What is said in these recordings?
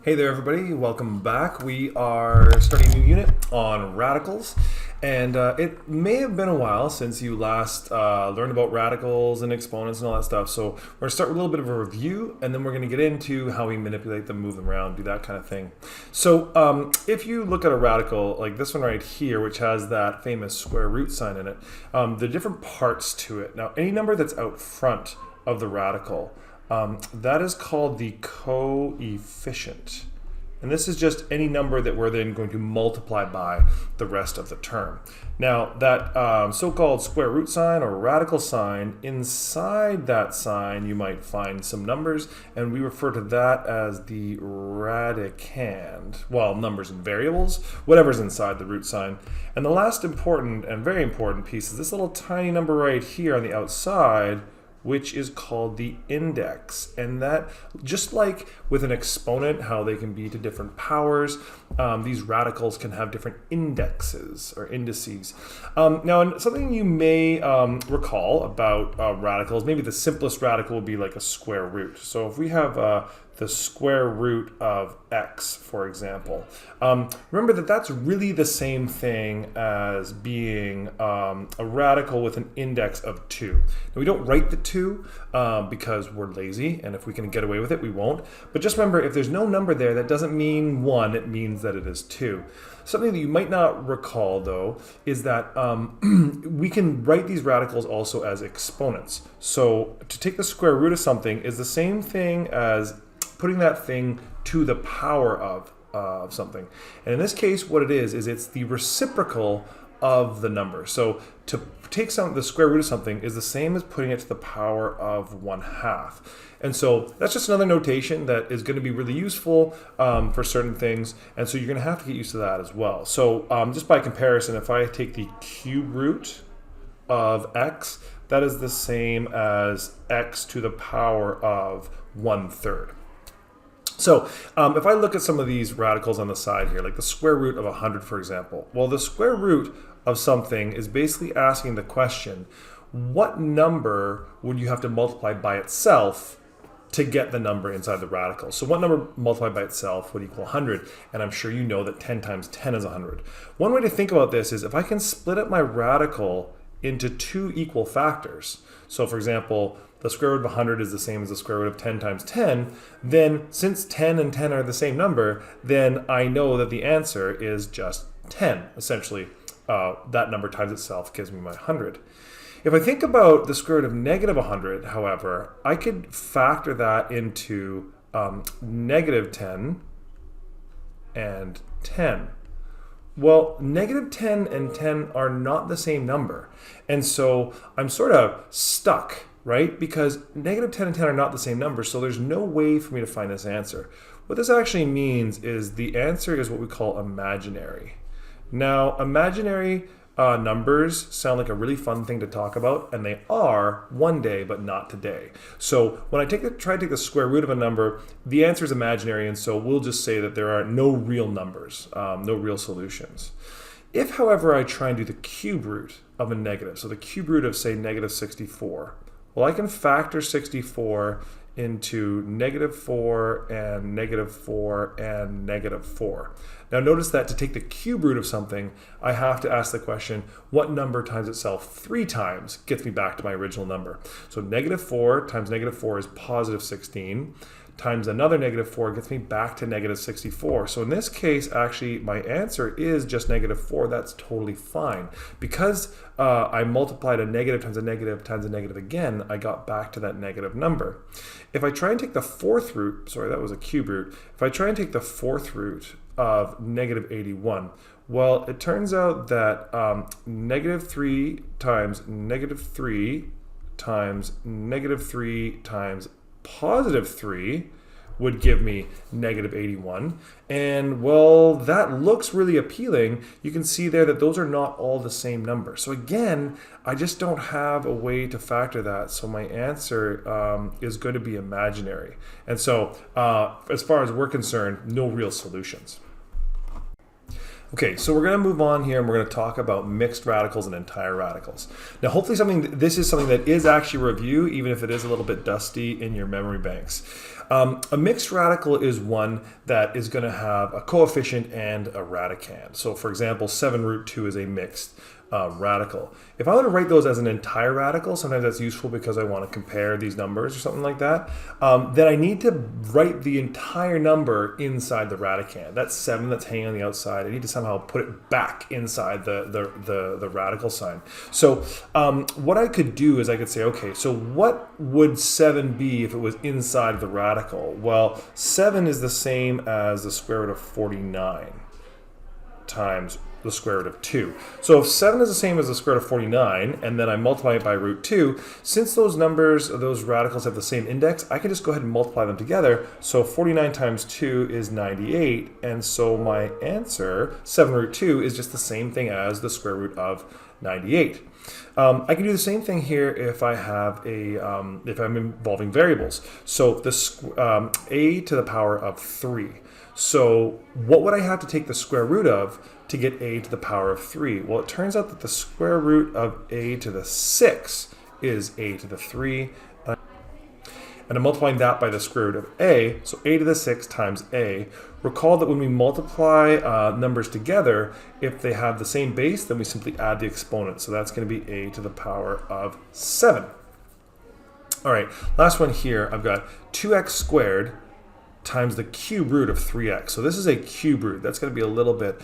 Hey there everybody, welcome back. We are starting a new unit on radicals, and it may have been a while since you last learned about radicals and exponents and all that stuff, so we're going to start with a little bit of a review, and then we're going to get into how we manipulate them, move them around, do that kind of thing. So if you look at a radical like this one right here, which has that famous square root sign in it, there are different parts to it. Now any number that's out front of the radical, that is called the coefficient. And this is just any number that we're then going to multiply by the rest of the term. Now that so-called square root sign or radical sign, inside that sign you might find some numbers, and we refer to that as the radicand. Well, numbers and variables, whatever's inside the root sign. And the last important and very important piece is this little tiny number right here on the outside, which is called the index. And that, just like with an exponent, how they can be to different powers, these radicals can have different indexes or indices. Now, something you may recall about radicals, maybe the simplest radical would be like a square root. So if we have the square root of x, for example. Remember that that's really the same thing as being a radical with an index of 2. Now we don't write the 2 because we're lazy, and if we can get away with it, we won't. But just remember, if there's no number there, that doesn't mean 1, it means that it is 2. Something that you might not recall, though, is that we can write these radicals also as exponents. So to take the square root of something is the same thing as putting that thing to the power of something. And in this case, what it is it's the reciprocal of the number. So to take the square root of something is the same as putting it to the power of 1/2. And so that's just another notation that is going to be really useful for certain things. And so you're going to have to get used to that as well. So just by comparison, if I take the cube root of x, that is the same as x to the power of 1/3. So if I look at some of these radicals on the side here, like the square root of 100, for example, well, the square root of something is basically asking the question, what number would you have to multiply by itself to get the number inside the radical? So what number multiplied by itself would equal 100? And I'm sure you know that 10 times 10 is 100. One way to think about this is if I can split up my radical into 2 equal factors. So for example, the square root of 100 is the same as the square root of 10 times 10, then since 10 and 10 are the same number, then I know that the answer is just 10. Essentially, that number times itself gives me my 100. If I think about the square root of negative 100, however, I could factor that into negative 10 and 10. Well, negative 10 and 10 are not the same number. And so I'm sort of stuck, right? Because negative 10 and 10 are not the same number, so there's no way for me to find this answer. What this actually means is the answer is what we call imaginary. Now, imaginary numbers sound like a really fun thing to talk about, and they are one day, but not today. So when I try to take the square root of a number, the answer is imaginary, and so we'll just say that there are no real numbers, no real solutions. If, however, I try and do the cube root of a negative, so the cube root of, say, negative 64, well, I can factor 64 into negative 4 and negative 4 and negative 4. Now notice that to take the cube root of something, I have to ask the question, what number times itself 3 times gets me back to my original number? So negative 4 times negative 4 is positive 16, times another negative 4 gets me back to negative 64. So in this case, actually, my answer is just negative 4. That's totally fine. Because I multiplied a negative times a negative again, I got back to that negative number. If I try and take the fourth root, sorry, that was a cube root. If I try and take the fourth root of negative 81, well, it turns out that negative 3 times negative 3 times negative 3 times positive 3 would give me negative 81. And well, that looks really appealing. You can see there that those are not all the same number. So again, I just don't have a way to factor that. So my answer is going to be imaginary. And so as far as we're concerned, no real solutions. Okay, so we're going to move on here and we're going to talk about mixed radicals and entire radicals. Now, hopefully this is something that is actually review, even if it is a little bit dusty in your memory banks. A mixed radical is one that is going to have a coefficient and a radicand. So for example, 7 root 2 is a mixed radical. If I want to write those as an entire radical, sometimes that's useful because I want to compare these numbers or something like that, then I need to write the entire number inside the radicand. That's 7 that's hanging on the outside. I need to somehow put it back inside the radical sign. So what I could do is I could say, okay, so what would 7 be if it was inside the radical? Well, 7 is the same as the square root of 49 times the square root of 2. So if 7 is the same as the square root of 49, and then I multiply it by root 2, since those numbers, those radicals have the same index, I can just go ahead and multiply them together. So 49 times 2 is 98, and so my answer, 7 root 2, is just the same thing as the square root of 98. I can do the same thing here if I have if I'm involving variables. So this a to the power of 3. So what would I have to take the square root of to get a to the power of 3? Well, it turns out that the square root of a to the 6 is a to the 3. And I'm multiplying that by the square root of a, so a to the 6 times a. Recall that when we multiply numbers together, if they have the same base, then we simply add the exponent. So that's going to be a to the power of 7. All right, last one here. I've got 2x squared times the cube root of 3x. So this is a cube root. That's going to be a little bit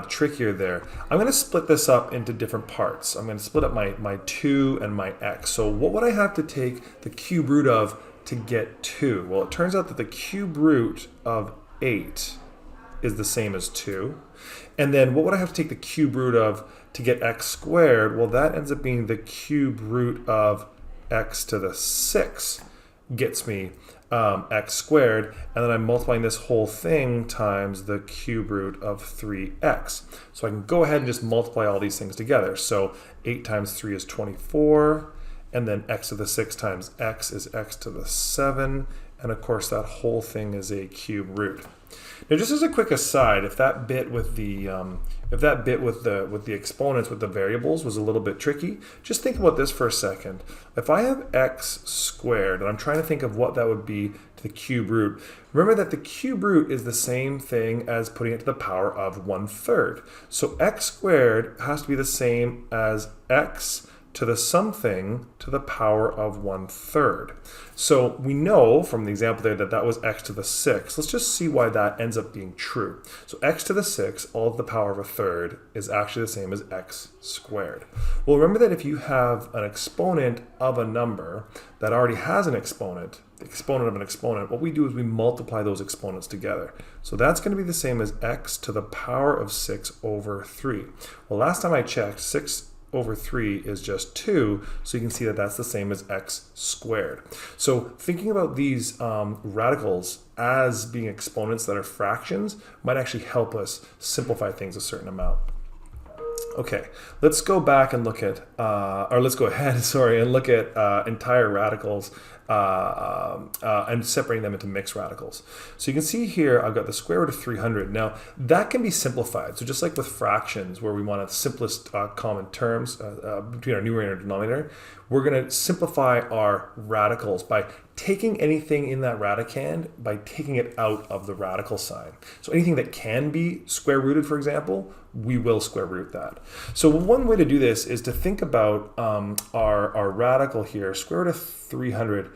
trickier there. I'm going to split this up into different parts. I'm going to split up my 2 and my x. So what would I have to take the cube root of to get 2? Well, it turns out that the cube root of 8 is the same as 2. And then what would I have to take the cube root of to get x squared? Well, that ends up being the cube root of x to the 6 gets me x squared, and then I'm multiplying this whole thing times the cube root of 3x. So I can go ahead and just multiply all these things together. So 8 times 3 is 24, and then x to the 6 times x is x to the 7, and of course that whole thing is a cube root. Now, just as a quick aside, if that bit with the exponents with the variables was a little bit tricky, just think about this for a second. If I have x squared, and I'm trying to think of what that would be to the cube root, remember that the cube root is the same thing as putting it to the power of 1/3. So x squared has to be the same as x to the something to the power of 1/3. So we know from the example there that that was x to the 6. Let's just see why that ends up being true. So x to the 6, all to the power of 1/3, is actually the same as x squared. Well, remember that if you have an exponent of a number that already has an exponent, the exponent of an exponent, what we do is we multiply those exponents together. So that's going to be the same as x to the power of 6 over 3. Well, last time I checked, 6 over 3 is just 2, so you can see that that's the same as x squared. So thinking about these radicals as being exponents that are fractions might actually help us simplify things a certain amount. Okay, let's go back and look at, or let's go ahead, sorry, and look at entire radicals and separating them into mixed radicals. So you can see here I've got the square root of 300. Now that can be simplified. So just like with fractions where we want the simplest common terms between our numerator and denominator, we're going to simplify our radicals by taking anything in that radicand by taking it out of the radical sign. So anything that can be square rooted, for example, we will square root that. So one way to do this is to think about our radical here, square root of 300.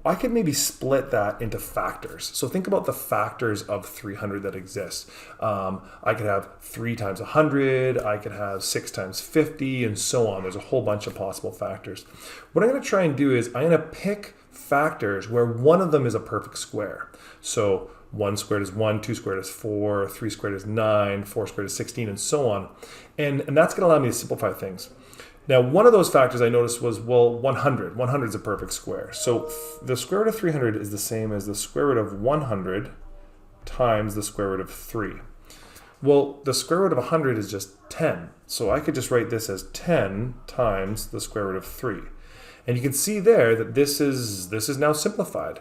I could maybe split that into factors. So think about the factors of 300 that exist. I could have 3 times 100, I could have 6 times 50, and so on. There's a whole bunch of possible factors. What I'm going to try and do is I'm going to pick factors where one of them is a perfect square. So 1 squared is 1, 2 squared is 4, 3 squared is 9, 4 squared is 16, and so on. And that's going to allow me to simplify things. Now, one of those factors I noticed was, well, 100. 100 is a perfect square. So the square root of 300 is the same as the square root of 100 times the square root of 3. Well, the square root of 100 is just 10. So I could just write this as 10 times the square root of 3. And you can see there that this is now simplified.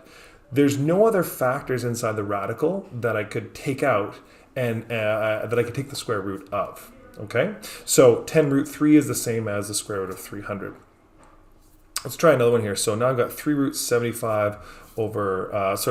There's no other factors inside the radical that I could take out and that I can take the square root of. Okay, so 10 root 3 is the same as the square root of 300. Let's try another one here. So now I've got 3 root 75 over,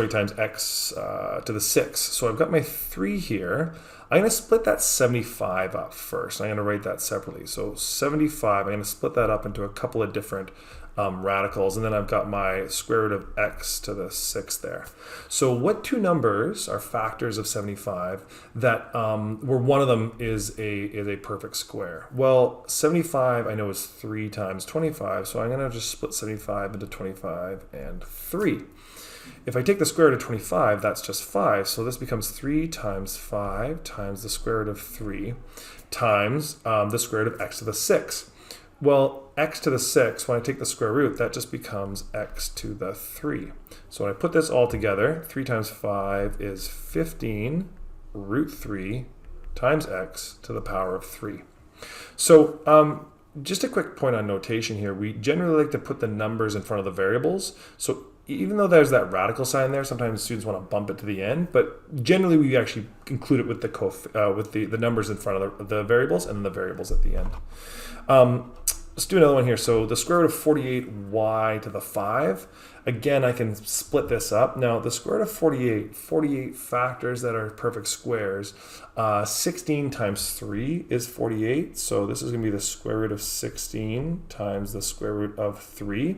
times x to the 6. So I've got my 3 here. I'm going to split that 75 up first. I'm going to write that separately. So 75, I'm going to split that up into a couple of different radicals, and then I've got my square root of x to the 6 there. So what two numbers are factors of 75 that where one of them is a perfect square? Well, 75 I know is 3 times 25, so I'm going to just split 75 into 25 and 3. If I take the square root of 25, that's just 5. So this becomes 3 times 5 times the square root of 3 times the square root of x to the 6. Well, x to the 6, when I take the square root, that just becomes x to the 3. So when I put this all together, 3 times 5 is 15 root 3 times x to the power of 3. So just a quick point on notation here. We generally like to put the numbers in front of the variables. So even though there's that radical sign there, sometimes students want to bump it to the end, but generally we actually include it with the numbers in front of the variables and then the variables at the end. Let's do another one here. So the square root of 48y to the 5. Again, I can split this up. Now, the square root of 48 factors that are perfect squares. 16 times 3 is 48. So this is going to be the square root of 16 times the square root of 3.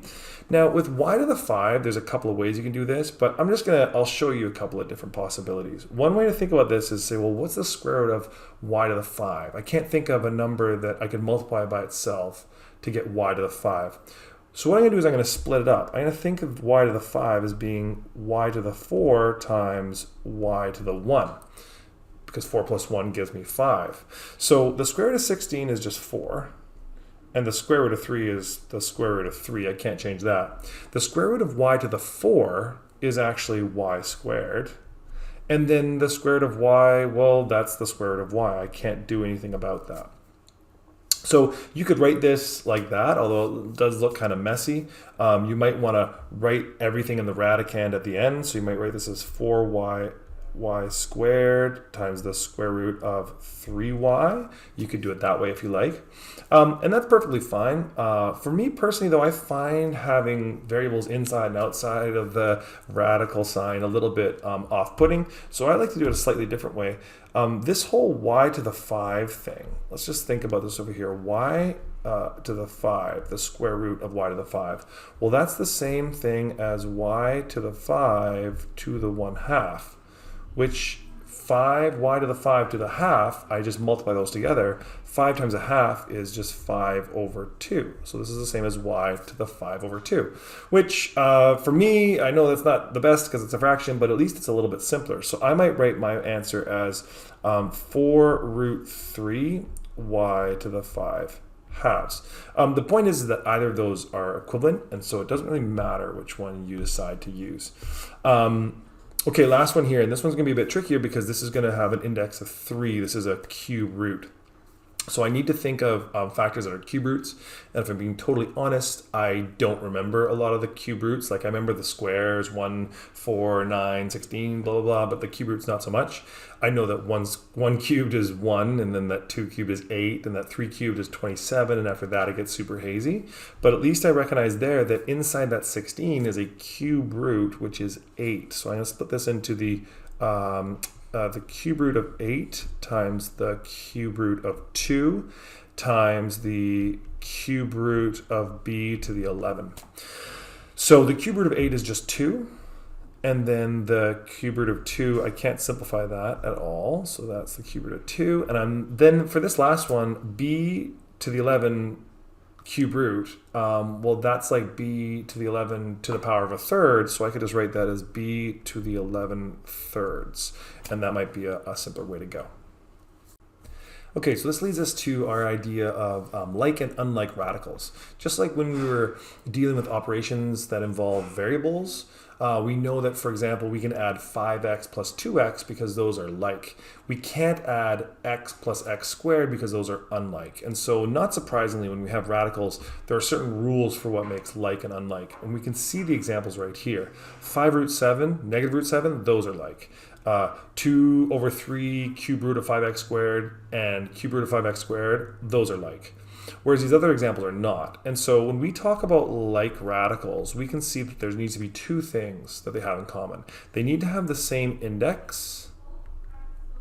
Now, with y to the 5, there's a couple of ways you can do this, but I'll show you a couple of different possibilities. One way to think about this is say, well, what's the square root of y to the 5? I can't think of a number that I could multiply by itself to get y to the 5. So what I'm going to do is I'm going to split it up. I'm going to think of y to the 5 as being y to the 4 times y to the 1, because 4 plus 1 gives me 5. So the square root of 16 is just 4, and the square root of 3 is the square root of 3. I can't change that. The square root of y to the 4 is actually y squared. And then the square root of y, well, that's the square root of y. I can't do anything about that. So you could write this like that, although it does look kind of messy. You might want to write everything in the radicand at the end. So you might write this as 4y squared times the square root of 3y. You could do it that way if you like. And that's perfectly fine. For me personally, though, I find having variables inside and outside of the radical sign a little bit off-putting. So I like to do it a slightly different way. This whole y to the 5 thing, let's just think about this over here. Y to the 5, the square root of y to the 5. Well, that's the same thing as y to the 5 to the 1/2, which 5y to the 5 to the half, I just multiply those together. 5 times a half is just 5 over 2. So this is the same as y to the 5 over 2, which for me, I know that's not the best because it's a fraction, but at least it's a little bit simpler. So I might write my answer as 4 root 3 y to the 5 halves. The point is that either of those are equivalent, and so it doesn't really matter which one you decide to use. Okay, last one here, and this one's going to be a bit trickier because this is going to have an index of 3. This is a cube root. So I need to think of factors that are cube roots. And if I'm being totally honest, I don't remember a lot of the cube roots. Like I remember the squares, 1, 4, 9, 16, blah, blah, blah, but the cube roots not so much. I know that 1 cubed is 1, and then that 2 cubed is 8, and that 3 cubed is 27, and after that it gets super hazy. But at least I recognize there that inside that 16 is a cube root, which is 8. So I'm going to split this into the cube root of 8 times the cube root of 2 times the cube root of b to the 11. So the cube root of 8 is just 2. And then the cube root of 2, I can't simplify that at all. So that's the cube root of 2. And then for this last one, b to the 11 cube root, well, that's like b to the 11 to the power of a third. So I could just write that as b to the 11 thirds. And that might be a simpler way to go. Okay, so this leads us to our idea of like and unlike radicals. Just like when we were dealing with operations that involve variables, We know that, for example, we can add 5x plus 2x because those are like. We can't add x plus x squared because those are unlike. And so, not surprisingly, when we have radicals, there are certain rules for what makes like and unlike. And we can see the examples right here. 5 root 7, negative root 7, those are like. 2 over 3 cube root of 5x squared and cube root of 5x squared, those are like. Whereas these other examples are not. And so when we talk about like radicals, we can see that there needs to be two things that they have in common. They need to have the same index.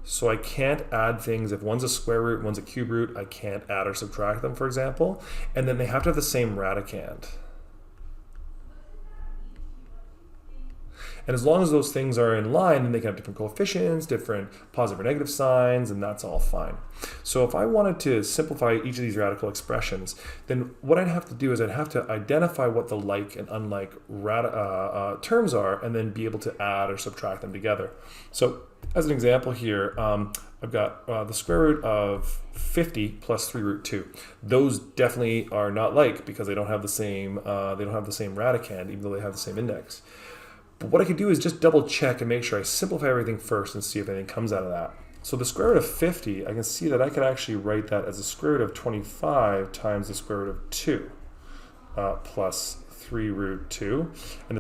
So I can't add things. If one's a square root, one's a cube root, I can't add or subtract them, for example. And then they have to have the same radicand. And as long as those things are in line, then they can have different coefficients, different positive or negative signs, and that's all fine. So if I wanted to simplify each of these radical expressions, then what I'd have to do is I'd have to identify what the like and unlike terms are, and then be able to add or subtract them together. So as an example here, I've got the square root of 50 plus 3 root 2. Those definitely are not like because they don't have the same radicand, even though they have the same index. But what I could do is just double check and make sure I simplify everything first and see if anything comes out of that. So the square root of 50, I can see that I could actually write that as the square root of 25 times the square root of 2 plus 3 root 2. And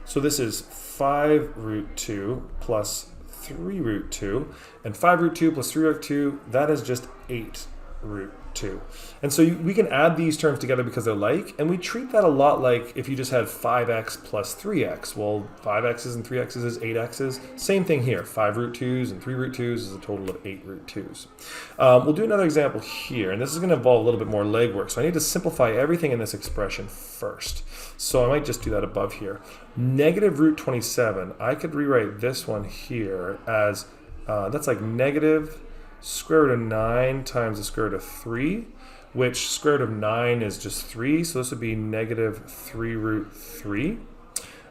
so this is 5 root 2 plus 3 root 2. And 5 root 2 plus 3 root 2, that is just 8 root 2. And so we can add these terms together because they're like, and we treat that a lot like if you just had 5x plus 3x. Well, 5x's and 3x's is 8x's. Same thing here. 5 root 2's and 3 root 2's is a total of 8 root 2's. We'll do another example here, and this is going to involve a little bit more legwork. So I need to simplify everything in this expression first. So I might just do that above here. Negative root 27, I could rewrite this one here as, that's like negative square root of 9 times the square root of 3, which square root of 9 is just 3, so this would be negative 3 root 3.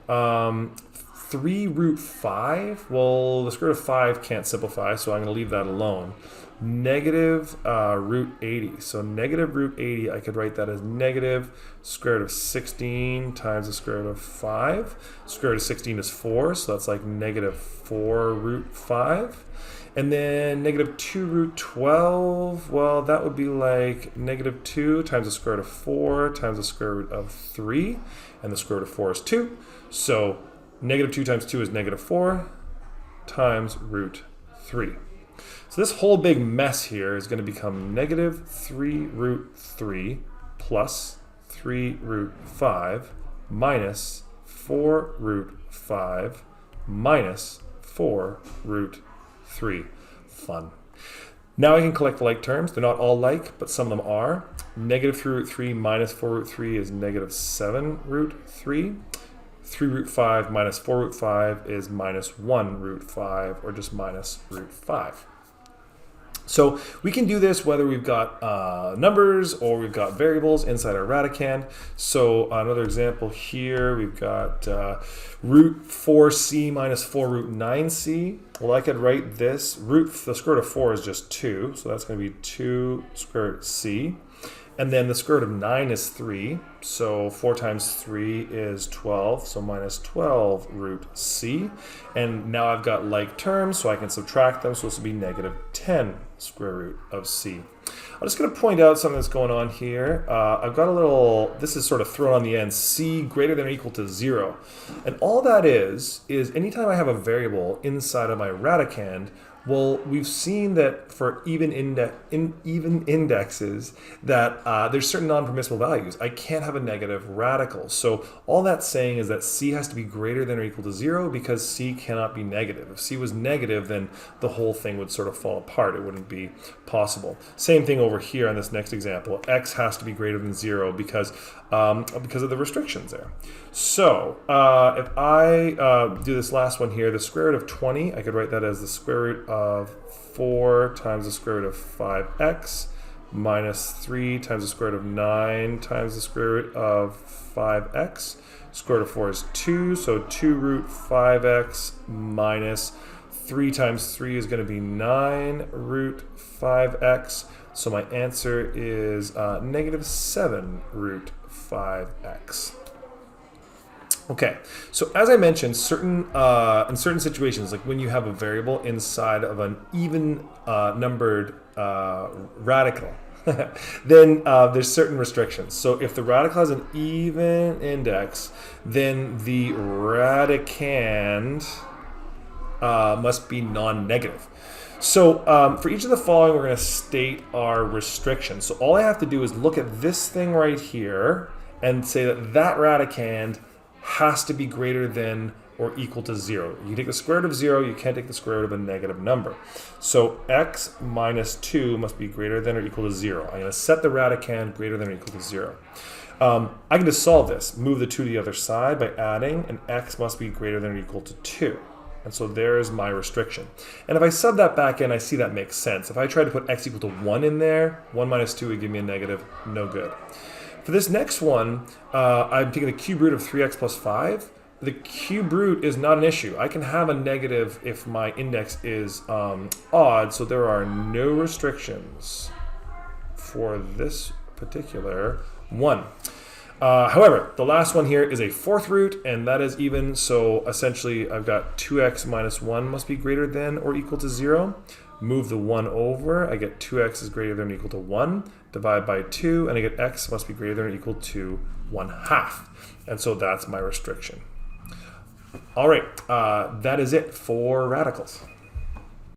3 root 5, well, the square root of 5 can't simplify, so I'm going to leave that alone. Negative root 80, so negative root 80, I could write that as negative square root of 16 times the square root of 5. Square root of 16 is 4, so that's like negative 4 root 5. And then negative 2 root 12, well, that would be like negative 2 times the square root of 4 times the square root of 3. And the square root of 4 is 2. So negative 2 times 2 is negative 4 times root 3. So this whole big mess here is going to become negative 3 root 3 plus 3 root 5 minus 4 root 5 minus 4 root 3. Fun. Now I can collect the like terms. They're not all like, but some of them are. Negative 3 root 3 minus 4 root 3 is negative 7 root 3. 3 root 5 minus 4 root 5 is minus 1 root 5, or just minus root 5. So we can do this whether we've got numbers or we've got variables inside our radicand. So another example here, we've got root 4c minus 4 root 9c. Well, I could write this. The square root of 4 is just 2, so that's going to be 2 square root c. And then the square root of 9 is 3, so 4 times 3 is 12, so minus 12 root c. And now I've got like terms, so I can subtract them, so this will be negative 10 square root of c. I'm just going to point out something that's going on here. I've got a little, this is sort of thrown on the end, c greater than or equal to 0. And all that is anytime I have a variable inside of my radicand, well, we've seen that for even indexes that there's certain non-permissible values. I can't have a negative radical. So all that's saying is that c has to be greater than or equal to 0 because c cannot be negative. If c was negative, then the whole thing would sort of fall apart. It wouldn't be possible. Same thing over here on this next example. X has to be greater than 0 because of the restrictions there. So if I do this last one here, the square root of 20, I could write that as the square root of 4 times the square root of 5x minus 3 times the square root of 9 times the square root of 5x. Square root of 4 is 2, so 2 root 5x minus 3 times 3 is going to be 9 root 5x. So my answer is negative 7 root 5x. Okay, so as I mentioned, in certain situations, like when you have a variable inside of an even numbered radical, then there's certain restrictions. So if the radical has an even index, then the radicand must be non-negative. So for each of the following, we're going to state our restrictions. So all I have to do is look at this thing right here and say that that radicand has to be greater than or equal to 0. You take the square root of 0, you can't take the square root of a negative number. So x minus 2 must be greater than or equal to 0. I'm going to set the radicand greater than or equal to 0. I can just solve this. Move the 2 to the other side by adding, and x must be greater than or equal to 2. And so there's my restriction. And if I sub that back in, I see that makes sense. If I try to put x equal to 1 in there, 1 minus 2 would give me a negative, no good. For this next one, I'm taking the cube root of 3x plus 5. The cube root is not an issue. I can have a negative if my index is odd, so there are no restrictions for this particular one. However, the last one here is a fourth root, and that is even, so essentially I've got 2x minus 1 must be greater than or equal to 0. Move the 1 over, I get 2x is greater than or equal to 1. Divide by 2, and I get x must be greater than or equal to 1/2. And so that's my restriction. All right, that is it for radicals.